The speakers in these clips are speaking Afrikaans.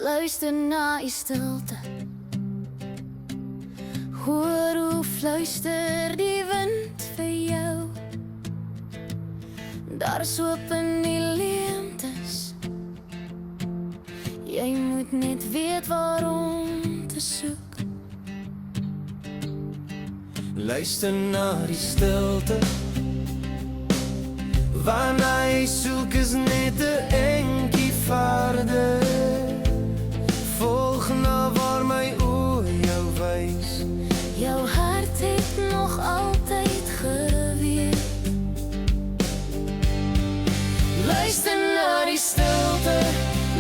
Luister na die stilte. Hoor hoe fluister die wind vir jou. Daar's hoop in die leemtes. Jy moet net weet waarom te soek. Luister na die stilte. Waarna jy soek is net 'n entjie verder. Volg na waar my oë jou wys. Jou hart het nog altyd geweet. Luister na die stilte.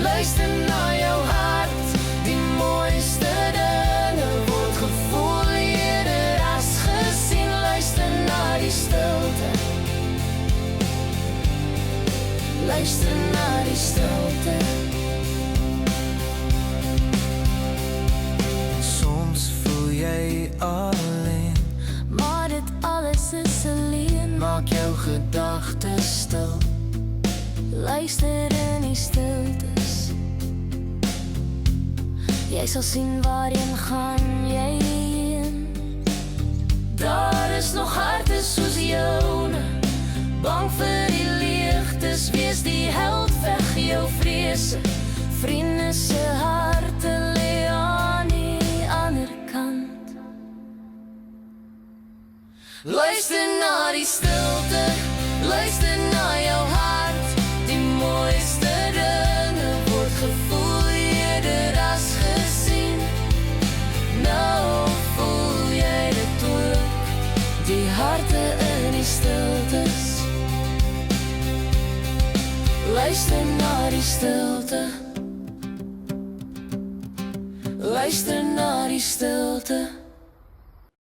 Luister na jou hart. Die mooiste dinge word gevoel eerder as gesien. Luister na die stilte. Luister na die stilte. Soms voel jy alleen, Maar dit alles is alleen. maak jou gedagtes stil. Luister in die stiltes. Jy sal sien waarheen gaan jy heen. Daar is nog harte soos joune, bang vir die leegtes. Wees die held, veg jou vrese. Vriende se harte lê aan die ander kant. Luister na die stilte. Luister na jou hart. Die mooiste dinge word gevoel eerder as gesien. Nou voel jy dit ook, die harte in die stiltes. Luister na die stilte. Luister na die stilte.